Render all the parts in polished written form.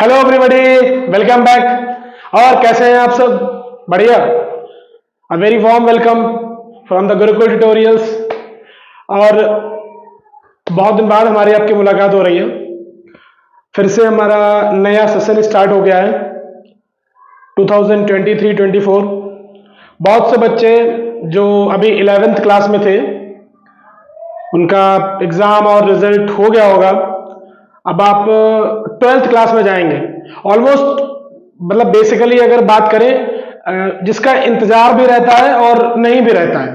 Hello everybody, welcome back. और कैसे हैं आप सब? बढ़िया। A very warm welcome from the Gurukul tutorials. और बहुत दिन बाद हमारी आपकी मुलाकात हो रही है। फिर से हमारा नया सेशन स्टार्ट हो गया है 2023-24। बहुत से बच्चे जो अभी 11th क्लास में थे उनका एग्जाम और रिजल्ट हो गया होगा। अब आप 12th क्लास में जाएंगे। ऑलमोस्ट मतलब बेसिकली अगर बात करें, जिसका इंतजार भी रहता है और नहीं भी रहता है,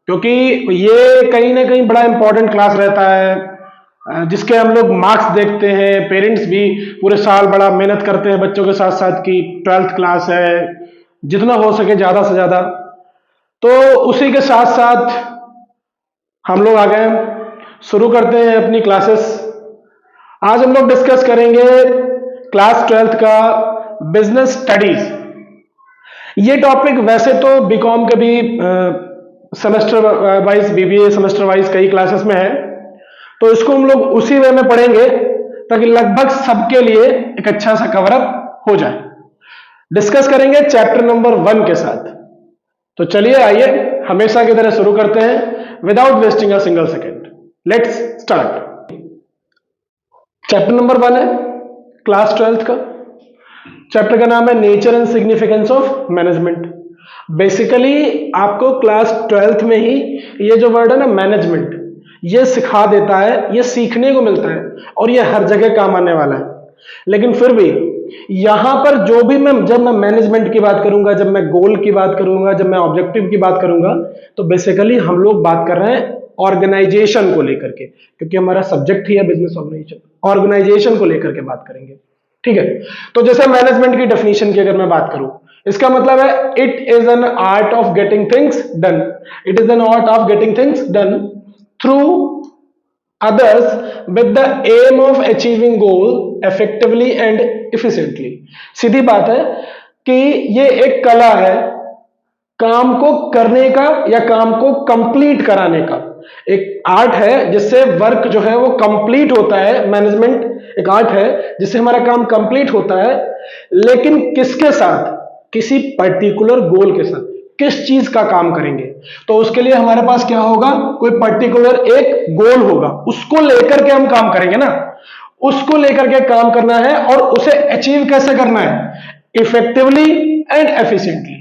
क्योंकि ये कहीं ना कहीं बड़ा इंपॉर्टेंट क्लास रहता है, जिसके हम लोग मार्क्स देखते हैं। पेरेंट्स भी पूरे साल बड़ा मेहनत करते हैं बच्चों के साथ साथ कि 12th क्लास है, जितना हो सके ज्यादा से ज्यादा। तो उसी के साथ साथ हम लोग आ गए, शुरू करते हैं अपनी क्लासेस। आज हम लोग डिस्कस करेंगे क्लास 12th का बिजनेस स्टडीज। ये टॉपिक वैसे तो बीकॉम के भी semester wise, BBA semester wise कई क्लासेस में है, तो इसको हम लोग उसी वे में पढ़ेंगे ताकि लगभग सबके लिए एक अच्छा सा कवरअप हो जाए। डिस्कस करेंगे चैप्टर नंबर 1 के साथ। तो चलिए आइए हमेशा की तरह शुरू करते हैं without wasting a single second. Let's start. Chapter number 1 है क्लास 12th का। चैप्टर का नाम है nature and significance of management. Basically आपको क्लास 12th में ही ये जो वर्ड है ना, मैनेजमेंट, ये सिखा देता है, ये सीखने को मिलता है और ये हर जगह काम आने वाला है। लेकिन फिर भी यहां पर जो भी जब मैं मैनेजमेंट की बात करूंगा, जब मैं गोल की बात करूंगा, जब मैं ऑब्जेक्टिव की बात करूंगा, तो बेसिकली हम लोग बात कर रहे हैं ऑर्गेनाइजेशन को लेकर के, क्योंकि हमारा सब्जेक्ट ही है बिजनेस ऑर्गेनाइजेशन को लेकर के बात करेंगे। ठीक है, तो जैसे मैनेजमेंट की डेफिनेशन की अगर मैं बात करूं, इसका मतलब है it is an art of getting things done. It is an art of getting things done through others with the aim of achieving goal effectively and efficiently। सीधी बात है कि ये एक कला है काम को करने का या काम को कंप्लीट कराने का। एक आर्ट है जिससे वर्क जो है वो कंप्लीट होता है। मैनेजमेंट एक आर्ट है जिससे हमारा काम कंप्लीट होता है, लेकिन किसके साथ? किसी पर्टिकुलर गोल के साथ। किस चीज का काम करेंगे? तो उसके लिए हमारे पास क्या होगा? कोई पर्टिकुलर एक गोल होगा, उसको लेकर के हम काम करेंगे ना। उसको लेकर के काम करना है और उसे अचीव कैसे करना है? Effectively and efficiently.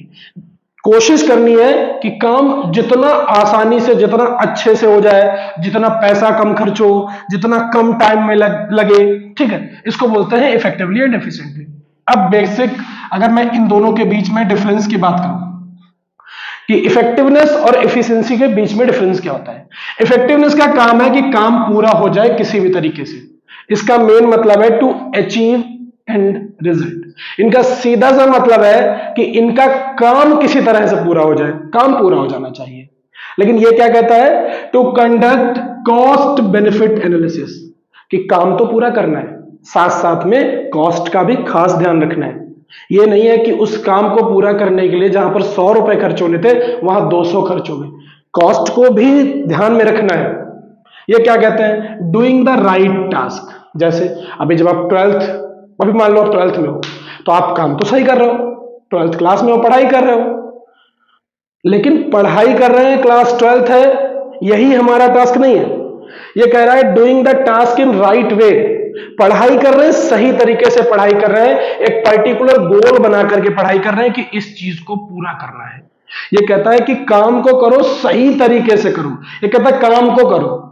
कोशिश करनी है कि काम जितना आसानी से, जितना अच्छे से हो जाए, जितना पैसा कम खर्च हो, जितना कम टाइम में लगे। ठीक है, इसको बोलते हैं इफेक्टिवली एंड एफिशिएंटली। अब बेसिक अगर मैं इन दोनों के बीच में डिफरेंस की बात करूं कि इफेक्टिवनेस और एफिशिएंसी के बीच में डिफरेंस क्या होता है। इफेक्टिवनेस का काम है कि काम पूरा हो जाए किसी भी तरीके से। इसका मेन मतलब है टू अचीव एंड रिजल्ट। इनका सीधा सा मतलब है कि इनका काम किसी तरह से पूरा हो जाए, काम पूरा हो जाना चाहिए। लेकिन ये क्या कहता है? To conduct cost benefit analysis, कि काम तो पूरा करना है, साथ साथ में कॉस्ट का भी खास ध्यान रखना है। ये नहीं है कि उस काम को पूरा करने के लिए जहां पर 100 रुपए खर्च होने थे वहां 200 खर्च हो गए। कॉस्ट को भी ध्यान में रखना है। ये क्या कहते हैं? Doing the right task. जैसे अभी जब आप 12th, अभी मान लो आप 12th में हो, तो आप काम तो सही कर रहे हो, 12th क्लास में हो, पढ़ाई कर रहे हो। लेकिन पढ़ाई कर रहे हैं, क्लास 12th है, यही हमारा टास्क नहीं है। ये कह रहा है doing the task in right way. पढ़ाई कर रहे हैं, सही तरीके से पढ़ाई कर रहे हैं, एक पर्टिकुलर गोल बना करके पढ़ाई कर रहे हैं कि इस चीज को पूरा करना है। ये कहता है कि काम को करो, सही तरीके से करो। ये कहता है काम को करो।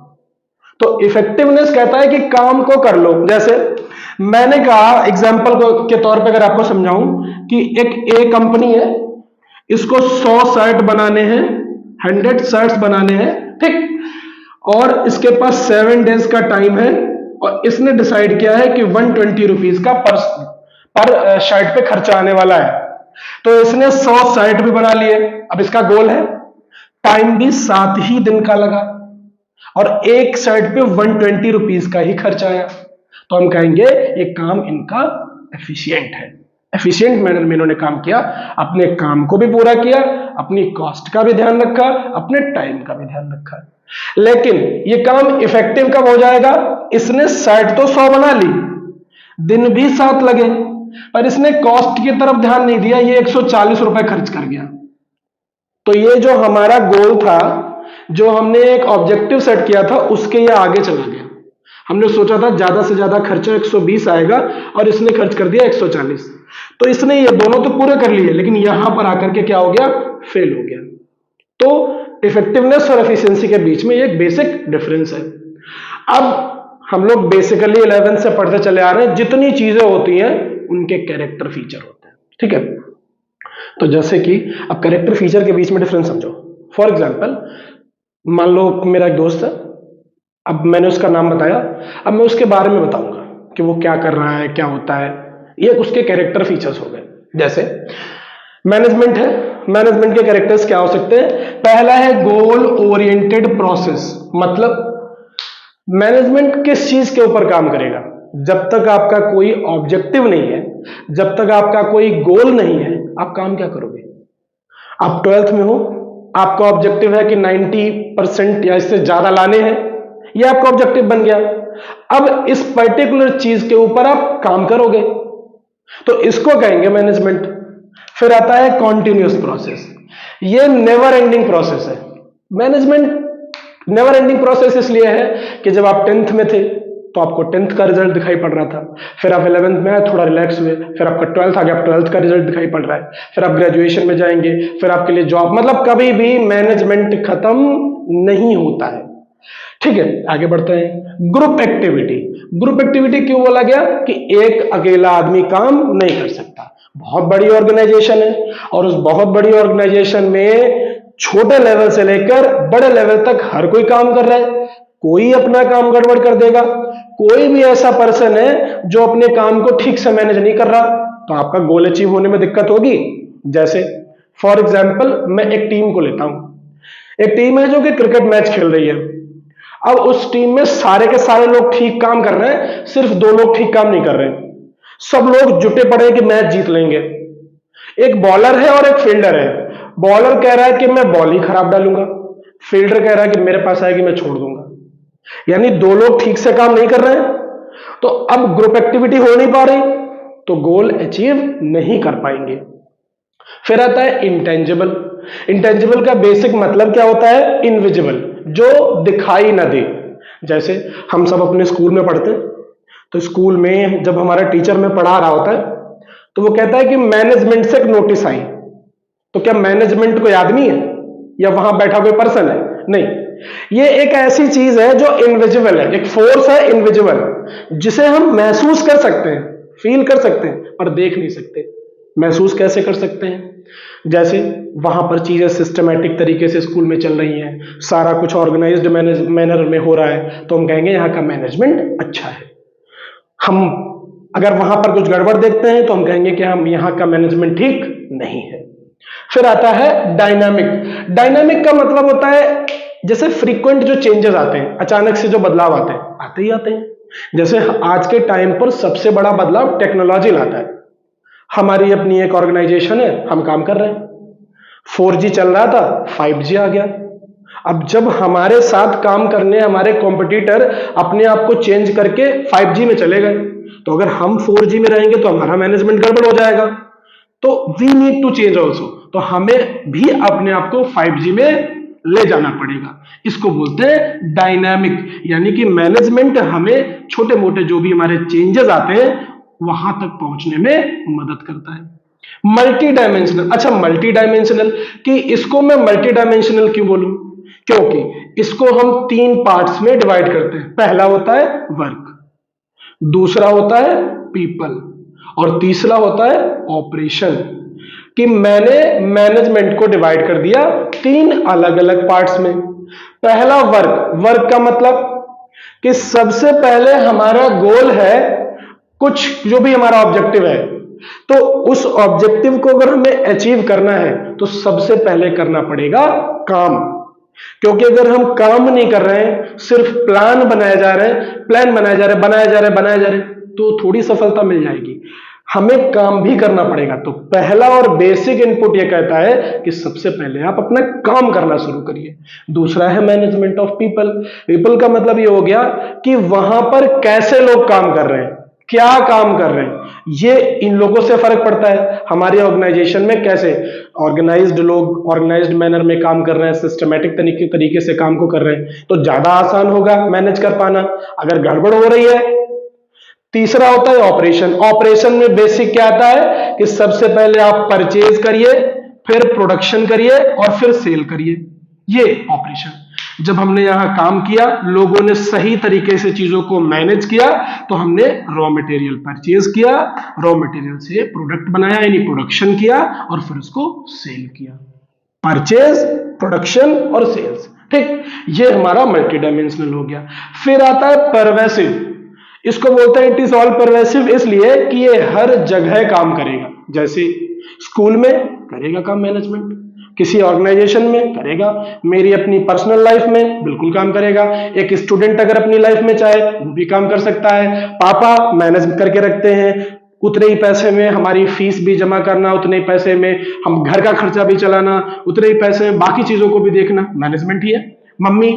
तो इफेक्टिवनेस कहता है कि काम को कर लो। जैसे मैंने कहा एग्जाम्पल के तौर पे अगर आपको समझाऊं कि एक ए कंपनी है, इसको 100 शर्ट बनाने हैं, 100 शर्ट्स बनाने हैं, ठीक, और इसके पास 7 डेज का टाइम है, और इसने डिसाइड किया है कि 120 रुपीज का पर शर्ट पे खर्चा आने वाला है। तो इसने 100 शर्ट भी बना लिए। अब इसका गोल है, टाइम भी 7 ही दिन का लगा और एक शर्ट पे 120 रुपीज का ही खर्चा आया। तो हम कहेंगे ये काम इनका एफिशिएंट है। एफिशिएंट मैनर में इन्होंने काम किया, अपने काम को भी पूरा किया, अपनी कॉस्ट का भी ध्यान रखा, अपने टाइम का भी ध्यान रखा। लेकिन ये काम इफेक्टिव कब हो जाएगा? इसने शर्ट तो 100 बना ली, दिन भी 7 लगे, पर इसने कॉस्ट की तरफ ध्यान नहीं दिया, ये 140 रुपए खर्च कर गया। तो ये जो हमारा गोल था, जो हमने एक ऑब्जेक्टिव सेट किया था, उसके ये आगे चला गया। हमने सोचा था ज्यादा से ज्यादा खर्चा 120 आएगा और इसने खर्च कर दिया 140। तो इसने ये दोनों तो पूरे कर लिए, लेकिन यहां पर आकर के क्या हो गया, फेल हो गया। तो इफेक्टिवनेस और एफिशिएंसी के बीच में एक बेसिक डिफरेंस है। अब हम लोग बेसिकली 11 से पढ़ते चले आ रहे हैं, जितनी चीजें होती हैं उनके कैरेक्टर फीचर होते हैं, ठीक है। तो जैसे कि अब कैरेक्टर फीचर के बीच में डिफरेंस समझो। फॉर एग्जाम्पल, मान लो मेरा एक दोस्त है, अब मैंने उसका नाम बताया, अब मैं उसके बारे में बताऊंगा कि वो क्या कर रहा है, क्या होता है, ये उसके कैरेक्टर फीचर्स हो गए। जैसे मैनेजमेंट है, मैनेजमेंट के कैरेक्टर्स क्या हो सकते हैं? पहला है गोल ओरिएंटेड प्रोसेस, मतलब मैनेजमेंट किस चीज के ऊपर काम करेगा? जब तक आपका कोई ऑब्जेक्टिव नहीं है, जब तक आपका कोई गोल नहीं है, आप काम क्या करोगे? आप 12th में हो, आपका ऑब्जेक्टिव है कि 90% या इससे ज्यादा लाने हैं, ये आपका ऑब्जेक्टिव बन गया। अब इस पर्टिकुलर चीज के ऊपर आप काम करोगे, तो इसको कहेंगे मैनेजमेंट। फिर आता है कॉन्टिन्यूअस प्रोसेस, ये नेवर एंडिंग प्रोसेस है। मैनेजमेंट नेवर एंडिंग प्रोसेस इसलिए है कि जब आप 10th में थे तो आपको 10th का रिजल्ट दिखाई पड़ रहा था, फिर आप 11th में आए, थोड़ा रिलैक्स हुए, फिर आपका 12th आ गया, आप 12th का रिजल्ट दिखाई पड़ रहा है, फिर आप ग्रेजुएशन में जाएंगे, फिर आपके लिए जॉब, मतलब कभी भी मैनेजमेंट खत्म नहीं होता है, ठीक है। आगे बढ़ते हैं। ग्रुप एक्टिविटी, ग्रुप एक्टिविटी क्यों बोला गया कि एक अकेला आदमी काम नहीं कर सकता, बहुत बड़ी ऑर्गेनाइजेशन है और उस बहुत बड़ी ऑर्गेनाइजेशन में छोटे लेवल से लेकर बड़े लेवल तक हर कोई काम कर रहा है, कोई अपना काम गड़बड़ कर देगा, कोई भी ऐसा पर्सन है जो अपने काम को ठीक से मैनेज नहीं कर रहा, तो आपका गोल अचीव होने में दिक्कत होगी। जैसे फॉर एग्जाम्पल, मैं एक टीम को लेता हूं, एक टीम है जो कि क्रिकेट मैच खेल रही है। अब उस टीम में सारे के सारे लोग ठीक काम कर रहे हैं, सिर्फ 2 लोग ठीक काम नहीं कर रहे हैं, सब लोग जुटे पड़े हैं कि मैच जीत लेंगे। एक बॉलर है और एक फील्डर है, बॉलर कह रहा है कि मैं बॉल ही खराब डालूंगा, फील्डर कह रहा है कि मेरे पास आएगी मैं छोड़ दूंगा, यानी 2 लोग ठीक से काम नहीं कर रहे हैं, तो अब ग्रुप एक्टिविटी हो नहीं पा रही, तो गोल अचीव नहीं कर पाएंगे। फिर आता है इंटेंजिबल, इंटेंजिबल का बेसिक मतलब क्या होता है? इनविजिबल, जो दिखाई ना दे। जैसे हम सब अपने स्कूल में पढ़ते हैं, तो स्कूल में जब हमारा टीचर में पढ़ा रहा होता है तो वो कहता है कि मैनेजमेंट से एक नोटिस आई, तो क्या मैनेजमेंट कोई आदमी है या वहां बैठा कोई पर्सन है? नहीं, ये एक ऐसी चीज है जो इनविजिबल है, एक फोर्स है इनविजिबल, जिसे हम महसूस कर सकते हैं, फील कर सकते हैं, पर देख नहीं सकते। महसूस कैसे कर सकते हैं? जैसे वहां पर चीजें सिस्टमैटिक तरीके से स्कूल में चल रही हैं, सारा कुछ ऑर्गेनाइज्ड मैनर में हो रहा है, तो हम कहेंगे यहाँ का मैनेजमेंट अच्छा है। हम अगर वहां पर कुछ गड़बड़ देखते हैं तो हम कहेंगे कि हम यहाँ का मैनेजमेंट ठीक नहीं है। फिर आता है डायनामिक, डायनामिक का मतलब होता है जैसे फ्रीक्वेंट जो चेंजेस आते हैं, अचानक से जो बदलाव आते ही आते हैं। जैसे आज के टाइम पर सबसे बड़ा बदलाव टेक्नोलॉजी लाता है। हमारी अपनी एक ऑर्गेनाइजेशन है, हम काम कर रहे हैं, 4G चल रहा था, 5G आ गया। अब जब हमारे साथ काम करने हमारे कॉम्पिटिटर अपने आप को चेंज करके 5G में चले गए, तो अगर हम 4G में रहेंगे तो हमारा मैनेजमेंट गड़बड़ हो जाएगा, तो we need to change also, तो हमें भी अपने आप को 5G में ले जाना पड़ेगा। इसको बोलते हैं डायनामिक, यानी कि मैनेजमेंट हमें छोटे मोटे जो भी हमारे चेंजेस आते हैं वहां तक पहुंचने में मदद करता है। मल्टी डायमेंशनल, अच्छा मल्टी डायमेंशनल, कि इसको मैं मल्टी डायमेंशनल क्यों बोलूं? क्योंकि इसको हम 3 पार्ट्स में डिवाइड करते हैं। पहला होता है वर्क, दूसरा होता है पीपल, और तीसरा होता है ऑपरेशन। कि मैंने मैनेजमेंट को डिवाइड कर दिया 3 अलग अलग पार्ट्स में। पहला वर्क, वर्क का मतलब कि सबसे पहले हमारा गोल है, कुछ जो भी हमारा ऑब्जेक्टिव है, तो उस ऑब्जेक्टिव को अगर हमें अचीव करना है तो सबसे पहले करना पड़ेगा काम। क्योंकि अगर हम काम नहीं कर रहे हैं, सिर्फ प्लान बनाए जा रहे हैं, प्लान बनाए जा रहे हैं, तो थोड़ी सफलता मिल जाएगी। हमें काम भी करना पड़ेगा। तो पहला और बेसिक इनपुट यह कहता है कि सबसे पहले आप अपना काम करना शुरू करिए। दूसरा है मैनेजमेंट ऑफ पीपल, पीपल का मतलब ये हो गया कि वहां पर कैसे लोग काम कर रहे हैं, क्या काम कर रहे हैं, ये इन लोगों से फर्क पड़ता है। हमारे ऑर्गेनाइजेशन में कैसे ऑर्गेनाइज्ड लोग ऑर्गेनाइज्ड मैनर में काम कर रहे हैं, सिस्टमेटिक तरीके से काम को कर रहे हैं, तो ज्यादा आसान होगा मैनेज कर पाना। अगर गड़बड़ हो रही है, तीसरा होता है ऑपरेशन। ऑपरेशन में बेसिक क्या आता है कि सबसे पहले आप परचेज करिए, फिर प्रोडक्शन करिए और फिर सेल करिए, ये ऑपरेशन। जब हमने यहां काम किया, लोगों ने सही तरीके से चीजों को मैनेज किया, तो हमने रॉ मटेरियल परचेज किया, रॉ मटेरियल से प्रोडक्ट बनाया यानी प्रोडक्शन किया और फिर उसको सेल किया। परचेज, प्रोडक्शन और सेल्स, ठीक, ये हमारा मल्टी डायमेंशनल हो गया। फिर आता है परवेसिव। इसको बोलते हैं इट इज ऑल परवेसिव, इसलिए कि ये हर जगह काम करेगा। जैसे स्कूल में करेगा काम मैनेजमेंट, किसी ऑर्गेनाइजेशन में करेगा, मेरी अपनी पर्सनल लाइफ में बिल्कुल काम करेगा, एक स्टूडेंट अगर अपनी लाइफ में चाहे वो भी काम कर सकता है। पापा मैनेज करके रखते हैं, उतने ही पैसे में हमारी फीस भी जमा करना, उतने ही पैसे में हम घर का खर्चा भी चलाना, उतने ही पैसे में बाकी चीजों को भी देखना, मैनेजमेंट ही है। मम्मी,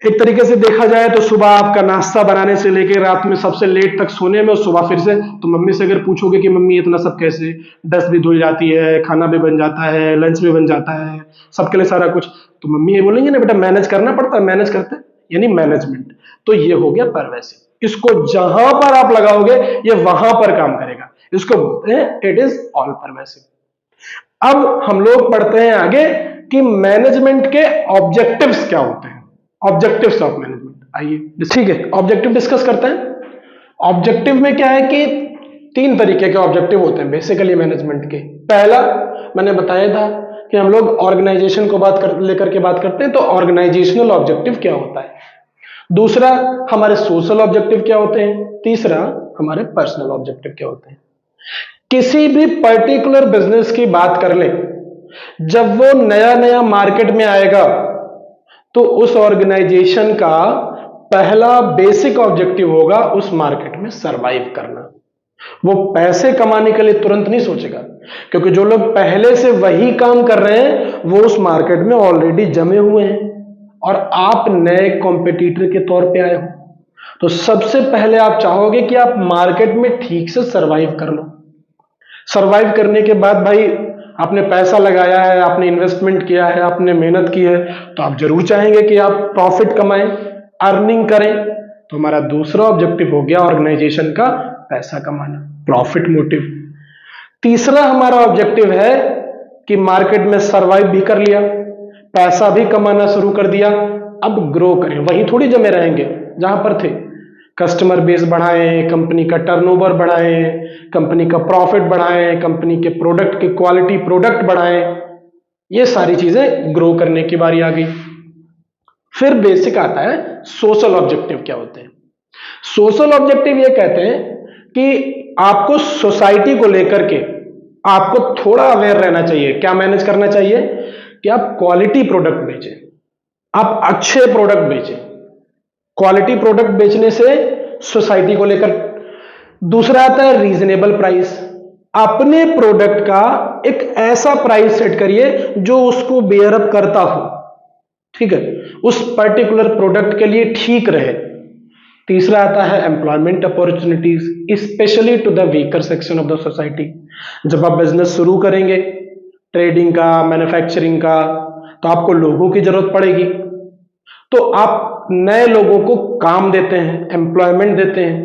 एक तरीके से देखा जाए तो सुबह आपका नाश्ता बनाने से लेकर रात में सबसे लेट तक सोने में, और सुबह फिर से, तो मम्मी से अगर पूछोगे कि मम्मी इतना सब कैसे, डस्ट भी धुल जाती है, खाना भी बन जाता है, लंच भी बन जाता है, सबके लिए सारा कुछ, तो मम्मी ये बोलेंगे ना बेटा मैनेज करना पड़ता है, मैनेज करते हैं, यानी मैनेजमेंट। तो ये हो गया परवेसिव। इसको जहां पर आप लगाओगे ये वहां पर काम करेगा, इसको बोलते हैं इट इज ऑल परवेसिव। अब हम लोग पढ़ते हैं आगे कि मैनेजमेंट के ऑब्जेक्टिव्स क्या होते हैं, ऑब्जेक्टिव्स ऑफ मैनेजमेंट। आइए, ठीक है, ऑब्जेक्टिव डिस्कस करते हैं। ऑब्जेक्टिव में क्या है कि तीन तरीके के ऑब्जेक्टिव होते हैं बेसिकली मैनेजमेंट के। पहला मैंने बताया था कि हम लोग ऑर्गेनाइजेशन को लेकर के बात करते हैं, तो ऑर्गेनाइजेशनल ऑब्जेक्टिव क्या होता है। दूसरा हमारे सोशल ऑब्जेक्टिव क्या होते हैं। तीसरा हमारे पर्सनल ऑब्जेक्टिव क्या होते हैं। किसी भी पर्टिकुलर बिजनेस की बात कर ले, जब वो नया नया मार्केट में आएगा तो उस ऑर्गेनाइजेशन का पहला बेसिक ऑब्जेक्टिव होगा उस मार्केट में सरवाइव करना। वो पैसे कमाने के लिए तुरंत नहीं सोचेगा, क्योंकि जो लोग पहले से वही काम कर रहे हैं वो उस मार्केट में ऑलरेडी जमे हुए हैं और आप नए कॉम्पिटिटर के तौर पे आए हो। तो सबसे पहले आप चाहोगे कि आप मार्केट में ठीक से सरवाइव कर लो। सरवाइव करने के बाद भाई आपने पैसा लगाया है, आपने इन्वेस्टमेंट किया है, आपने मेहनत की है, तो आप जरूर चाहेंगे कि आप प्रॉफिट कमाएं, अर्निंग करें। तो हमारा दूसरा ऑब्जेक्टिव हो गया ऑर्गेनाइजेशन का पैसा कमाना, प्रॉफिट मोटिव। तीसरा हमारा ऑब्जेक्टिव है कि मार्केट में सरवाइव भी कर लिया, पैसा भी कमाना शुरू कर दिया, अब ग्रो करें, वहीं थोड़ी जमे रहेंगे जहां पर थे। कस्टमर बेस बढ़ाएं, कंपनी का टर्नओवर बढ़ाएं, कंपनी का प्रॉफिट बढ़ाएं, कंपनी के प्रोडक्ट की क्वालिटी प्रोडक्ट बढ़ाएं, ये सारी चीजें ग्रो करने की बारी आ गई। फिर बेसिक आता है सोशल ऑब्जेक्टिव क्या होते हैं। सोशल ऑब्जेक्टिव ये कहते हैं कि आपको सोसाइटी को लेकर के आपको थोड़ा अवेयर रहना चाहिए। क्या मैनेज करना चाहिए कि आप क्वालिटी प्रोडक्ट बेचें, आप अच्छे प्रोडक्ट बेचें। क्वालिटी प्रोडक्ट बेचने से सोसाइटी को लेकर। दूसरा आता है रीजनेबल प्राइस। अपने प्रोडक्ट का एक ऐसा प्राइस सेट करिए जो उसको बेयर अप करता हो, ठीक है, उस पर्टिकुलर प्रोडक्ट के लिए ठीक रहे। तीसरा आता है employment opportunities, specially to the weaker section of the society. जब आप बिजनेस शुरू करेंगे, ट्रेडिंग का, मैन्युफैक्चरिंग का, तो आपको लोगों की जरूरत पड़ेगी, तो आप नए लोगों को काम देते हैं, एम्प्लॉयमेंट देते हैं,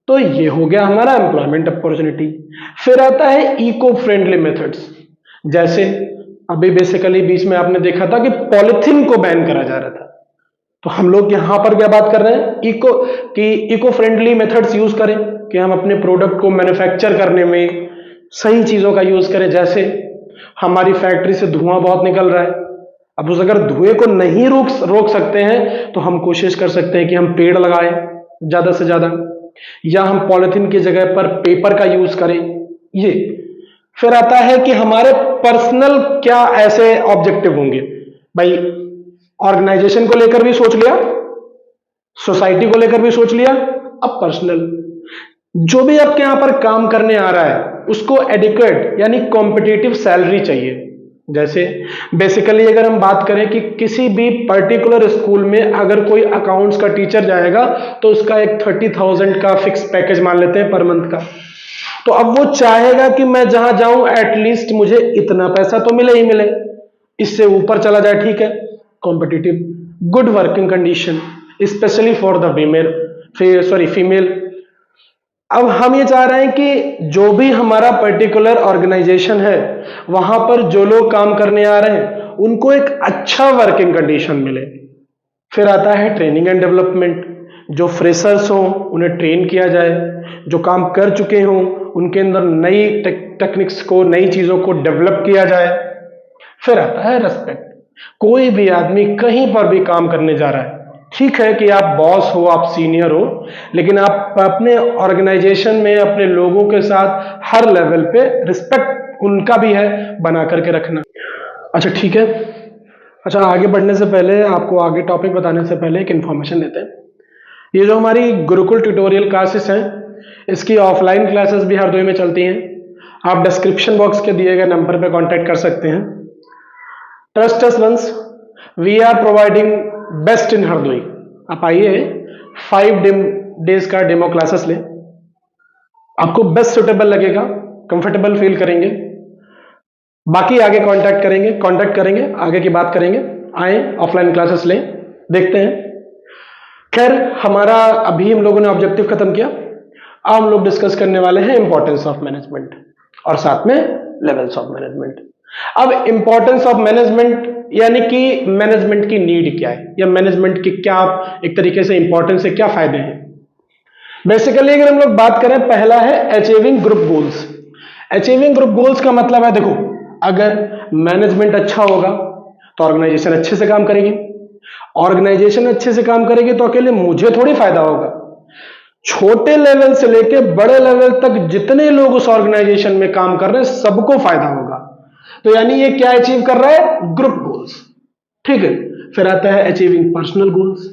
तो ये हो गया हमारा एम्प्लॉयमेंट अपॉर्चुनिटी। फिर आता है इको फ्रेंडली मेथड्स, जैसे अभी बेसिकली बीच में आपने देखा था कि पॉलिथीन को बैन करा जा रहा था, तो हम लोग यहां पर क्या बात कर रहे हैं इको फ्रेंडली मेथड्स यूज करें, कि हम अपने प्रोडक्ट को मैन्युफैक्चर करने में सही चीजों का यूज करें। जैसे हमारी फैक्ट्री से धुआं बहुत निकल रहा है, अब उस अगर धुएं को नहीं रोक सकते हैं तो हम कोशिश कर सकते हैं कि हम पेड़ लगाएं ज्यादा से ज्यादा, या हम पॉलिथीन की जगह पर पेपर का यूज करें। ये फिर आता है कि हमारे पर्सनल क्या ऐसे ऑब्जेक्टिव होंगे। भाई ऑर्गेनाइजेशन को लेकर भी सोच लिया, सोसाइटी को लेकर भी सोच लिया, अब पर्सनल। जो भी आपके यहां पर काम करने आ रहा है उसको एडिक्वेट यानी कॉम्पिटिटिव सैलरी चाहिए, जैसे बेसिकली अगर हम बात करें कि किसी भी पर्टिकुलर स्कूल में अगर कोई अकाउंट्स का टीचर जाएगा तो उसका एक 30,000 का फिक्स पैकेज मान लेते हैं पर मंथ का। तो अब वो चाहेगा कि मैं जहां जाऊं एटलीस्ट मुझे इतना पैसा तो मिले ही मिले, इससे ऊपर चला जाए ठीक है, competitive. Good working condition specially for the female. अब हम ये चाह रहे हैं कि जो भी हमारा पर्टिकुलर ऑर्गेनाइजेशन है वहां पर जो लोग काम करने आ रहे हैं उनको एक अच्छा वर्किंग कंडीशन मिले। फिर आता है ट्रेनिंग एंड डेवलपमेंट, जो फ्रेशर्स हों उन्हें ट्रेन किया जाए, जो काम कर चुके हों उनके अंदर नई टेक्निक्स को, नई चीजों को डेवलप किया जाए। फिर आता है रेस्पेक्ट, कोई भी आदमी कहीं पर भी काम करने जा रहा है, ठीक है कि आप बॉस हो, आप सीनियर हो, लेकिन आप अपने ऑर्गेनाइजेशन में अपने लोगों के साथ हर लेवल पे रिस्पेक्ट उनका भी है बना करके रखना। अच्छा ठीक है। अच्छा, आगे बढ़ने से पहले, आपको आगे टॉपिक बताने से पहले एक इन्फॉर्मेशन देते हैं। ये जो हमारी गुरुकुल ट्यूटोरियल क्लासेस हैं, इसकी ऑफलाइन क्लासेस भी हरदोई में चलती हैं। आप डिस्क्रिप्शन बॉक्स के दिए गए नंबर पर कॉन्टैक्ट कर सकते हैं। Trust us once, we are providing best in Hardoi. आप आइए, 5 डेज का डेमो क्लासेस लें, आपको बेस्ट सुटेबल लगेगा, कंफर्टेबल फील करेंगे। बाकी आगे कांटेक्ट करेंगे, आगे की बात करेंगे। आए, ऑफलाइन क्लासेस लें, देखते हैं। खैर, हमारा अभी हम लोगों ने ऑब्जेक्टिव खत्म किया। अब हम लोग डिस्कस करने वाले हैं इंपॉर्टेंस ऑफ मैनेजमेंट और साथ में लेवल्स ऑफ मैनेजमेंट। अब इंपॉर्टेंस ऑफ मैनेजमेंट यानी कि मैनेजमेंट की नीड क्या है, या मैनेजमेंट की क्या एक तरीके से इंपॉर्टेंस है, क्या फायदे हैं। बेसिकली अगर हम लोग बात करें, पहला है achieving group goals. Achieving group goals का मतलब है, देखो, अगर मैनेजमेंट अच्छा होगा तो ऑर्गेनाइजेशन अच्छे से काम करेगी, ऑर्गेनाइजेशन अच्छे से काम करेगी तो अकेले मुझे थोड़ी फायदा होगा, छोटे लेवल से लेके बड़े लेवल तक जितने लोग उस ऑर्गेनाइजेशन में काम कर रहे हैं सबको फायदा होगा। तो यानी ये क्या अचीव कर रहा है, ग्रुप गोल्स, ठीक है। फिर आता है अचीविंग पर्सनल गोल्स।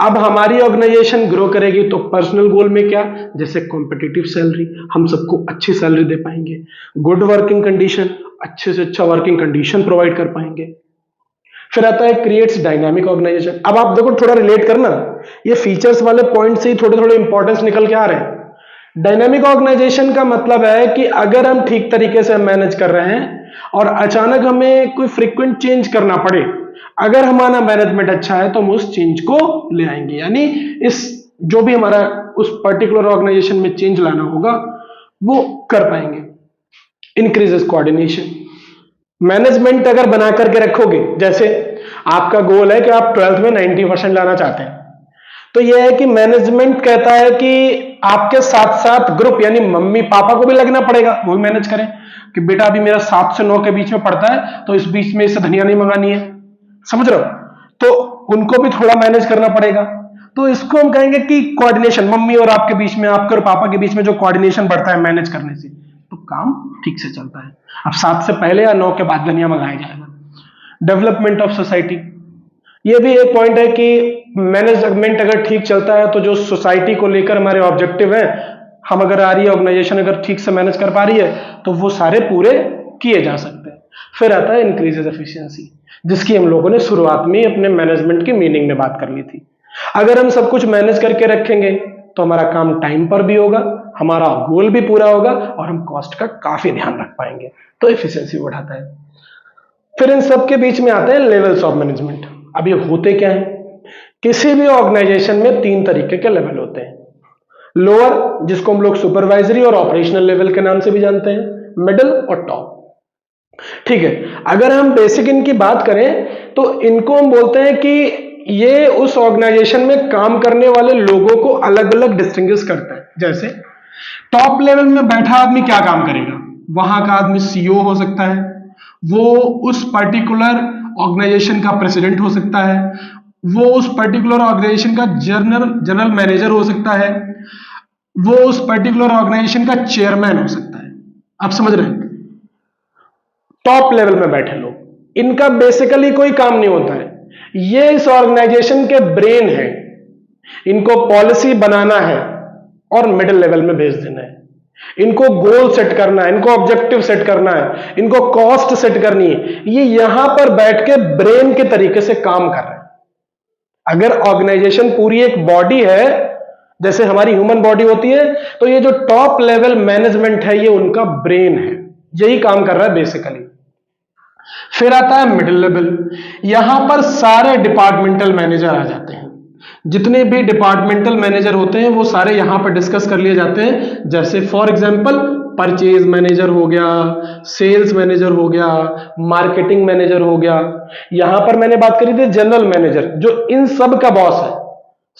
अब हमारी ऑर्गेनाइजेशन ग्रो करेगी तो पर्सनल गोल में क्या, जैसे कॉम्पिटिटिव सैलरी, हम सबको अच्छी सैलरी दे पाएंगे, गुड वर्किंग कंडीशन, अच्छे से अच्छा वर्किंग कंडीशन प्रोवाइड कर पाएंगे। फिर आता है क्रिएट्स डायनामिक ऑर्गेनाइजेशन। अब आप देखो, थोड़ा रिलेट करना, ये फीचर्स वाले पॉइंट से ही थोड़े थोड़े इंपॉर्टेंस निकल के आ रहे हैं। डायनामिक ऑर्गेनाइजेशन का मतलब है कि अगर हम ठीक तरीके से मैनेज कर रहे हैं और अचानक हमें कोई फ्रीक्वेंट चेंज करना पड़े, अगर हमारा मैनेजमेंट अच्छा है तो हम उस चेंज को ले आएंगे, यानी इस जो भी हमारा उस पर्टिकुलर ऑर्गेनाइजेशन में चेंज लाना होगा वो कर पाएंगे। इंक्रीजेस कोऑर्डिनेशन, मैनेजमेंट अगर बना करके रखोगे, जैसे आपका गोल है कि आप 12th में 90% लाना चाहते हैं, तो यह है कि मैनेजमेंट कहता है कि आपके साथ साथ ग्रुप यानी मम्मी पापा को भी लगना पड़ेगा, वो भी मैनेज करें कि बेटा अभी मेरा 7 से 9 के बीच में पड़ता है तो इस बीच में इससे धनिया नहीं मंगानी है, समझ रहे हो, तो उनको भी थोड़ा मैनेज करना पड़ेगा। तो इसको हम कहेंगे कि कोऑर्डिनेशन, मम्मी और आपके बीच में, आपके और पापा के बीच में जो कोऑर्डिनेशन बढ़ता है मैनेज करने से, तो काम ठीक से चलता है। अब 7 से पहले या 9 के बाद धनिया मंगाया जाएगा। डेवलपमेंट ऑफ सोसाइटी, ये भी एक पॉइंट है कि मैनेजमेंट अगर ठीक चलता है तो जो सोसाइटी को लेकर हमारे ऑब्जेक्टिव है, हम अगर आ रही है ऑर्गेनाइजेशन अगर ठीक से मैनेज कर पा रही है तो वो सारे पूरे किए जा सकते हैं। फिर आता है इंक्रीजेस एफिशिएंसी, जिसकी हम लोगों ने शुरुआत में अपने मैनेजमेंट की मीनिंग में बात कर ली थी। अगर हम सब कुछ मैनेज करके रखेंगे तो हमारा काम टाइम पर भी होगा, हमारा गोल भी पूरा होगा और हम कॉस्ट का काफी ध्यान रख पाएंगे, तो एफिशिएंसी बढ़ाता है। फिर इन सब के बीच में आते हैं लेवल्स ऑफ मैनेजमेंट। अब ये होते क्या है, किसी भी ऑर्गेनाइजेशन में 3 तरीके के लेवल होते हैं। लोअर, जिसको हम लोग सुपरवाइजरी और ऑपरेशनल लेवल के नाम से भी जानते हैं, मिडिल और टॉप, ठीक है। अगर हम बेसिक इनकी बात करें तो इनको हम बोलते हैं कि ये उस ऑर्गेनाइजेशन में काम करने वाले लोगों को अलग अलग डिस्टिंग्विश करता है। जैसे टॉप लेवल में बैठा आदमी क्या काम करेगा, वहां का आदमी सीईओ हो सकता है, वो उस पर्टिकुलर ऑर्गेनाइजेशन का प्रेसिडेंट हो सकता है, वो उस पर्टिकुलर ऑर्गेनाइजेशन का जनरल मैनेजर हो सकता है, वो उस पर्टिकुलर ऑर्गेनाइजेशन का चेयरमैन हो सकता है। आप समझ रहे हैं, टॉप लेवल में बैठे लोग, इनका बेसिकली कोई काम नहीं होता है, ये इस ऑर्गेनाइजेशन के ब्रेन है, इनको पॉलिसी बनाना है और मिडिल लेवल में भेज देना है। इनको गोल सेट करना है, इनको ऑब्जेक्टिव सेट करना है, इनको कॉस्ट सेट करनी है, ये यहां पर बैठ के ब्रेन के तरीके से काम कर रहे हैं। अगर ऑर्गेनाइजेशन पूरी एक बॉडी है, जैसे हमारी ह्यूमन बॉडी होती है, तो ये जो टॉप लेवल मैनेजमेंट है, ये उनका ब्रेन है, यही काम कर रहा है बेसिकली। फिर आता है मिडिल लेवल। यहां पर सारे डिपार्टमेंटल मैनेजर आ जाते हैं। जितने भी डिपार्टमेंटल मैनेजर होते हैं वो सारे यहां पर डिस्कस कर लिए जाते हैं। जैसे फॉर एग्जांपल परचेज मैनेजर हो गया, सेल्स मैनेजर हो गया, मार्केटिंग मैनेजर हो गया। यहां पर मैंने बात करी थी जनरल मैनेजर, जो इन सब का बॉस है।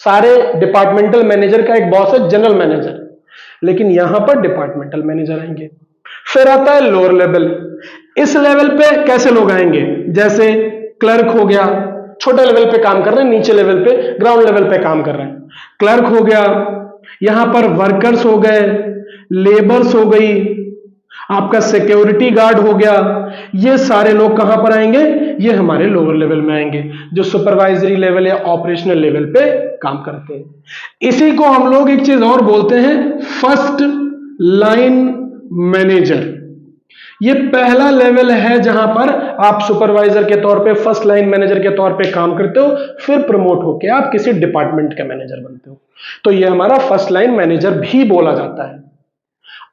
सारे डिपार्टमेंटल मैनेजर का एक बॉस है जनरल मैनेजर, लेकिन यहां पर डिपार्टमेंटल मैनेजर आएंगे। फिर आता है लोअर लेवल। इस लेवल पे कैसे लोग आएंगे? जैसे क्लर्क हो गया, छोटे लेवल पे काम कर रहे हैं, नीचे लेवल पे ग्राउंड लेवल पे काम कर रहे हैं। क्लर्क हो गया, यहां पर वर्कर्स हो गए, लेबर्स हो गई, आपका सिक्योरिटी गार्ड हो गया। ये सारे लोग कहां पर आएंगे? ये हमारे लोअर लेवल में आएंगे, जो सुपरवाइजरी लेवल या ऑपरेशनल लेवल पे काम करते हैं। इसी को हम लोग एक चीज और बोलते हैं, फर्स्ट लाइन मैनेजर। ये पहला लेवल है जहां पर आप सुपरवाइजर के तौर पे, फर्स्ट लाइन मैनेजर के तौर पे काम करते हो, फिर प्रमोट होके आप किसी डिपार्टमेंट के मैनेजर बनते हो, तो ये हमारा फर्स्ट लाइन मैनेजर भी बोला जाता है।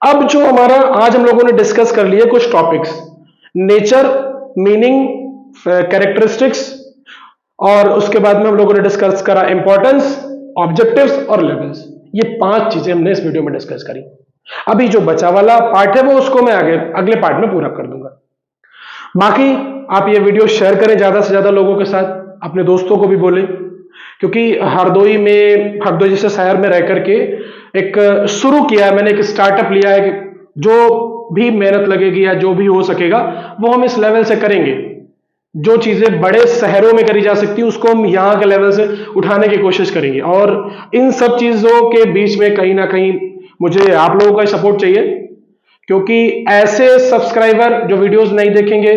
अब जो हमारा आज हम लोगों ने डिस्कस कर लिए कुछ टॉपिक्स, नेचर, मीनिंग, कैरेक्टरिस्टिक्स, और उसके बाद में हम लोगों ने डिस्कस करा इंपॉर्टेंस, ऑब्जेक्टिव्स और लेवल्स। ये 5 चीजें हमने इस वीडियो में डिस्कस करी। अभी जो बचा वाला पार्ट है वो उसको मैं आगे अगले पार्ट में पूरा कर दूंगा। बाकी आप ये वीडियो शेयर करें ज्यादा से ज्यादा लोगों के साथ, अपने दोस्तों को भी बोलें, क्योंकि हरदोई जैसे शहर में रह करके एक शुरू किया है मैंने, एक स्टार्टअप लिया है कि जो भी मेहनत लगेगी या जो भी हो सकेगा वो हम इस लेवल से करेंगे। जो चीजें बड़े शहरों में करी जा सकती है उसको हम यहां के लेवल से उठाने की कोशिश करेंगे, और इन सब चीजों के बीच में कहीं ना कहीं मुझे आप लोगों का सपोर्ट चाहिए, क्योंकि ऐसे सब्सक्राइबर जो वीडियोस नहीं देखेंगे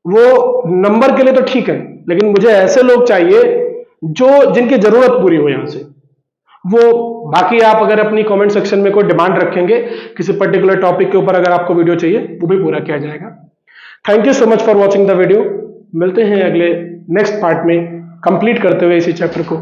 वो नंबर के लिए तो ठीक है, लेकिन मुझे ऐसे लोग चाहिए जो जिनकी जरूरत पूरी हो यहां से वो। बाकी आप अगर अपनी कमेंट सेक्शन में कोई डिमांड रखेंगे किसी पर्टिकुलर टॉपिक के ऊपर, अगर आपको वीडियो चाहिए वो भी पूरा किया जाएगा। Thank you so much for watching the video. मिलते हैं अगले नेक्स्ट पार्ट में, कंप्लीट करते हुए इसी चैप्टर को।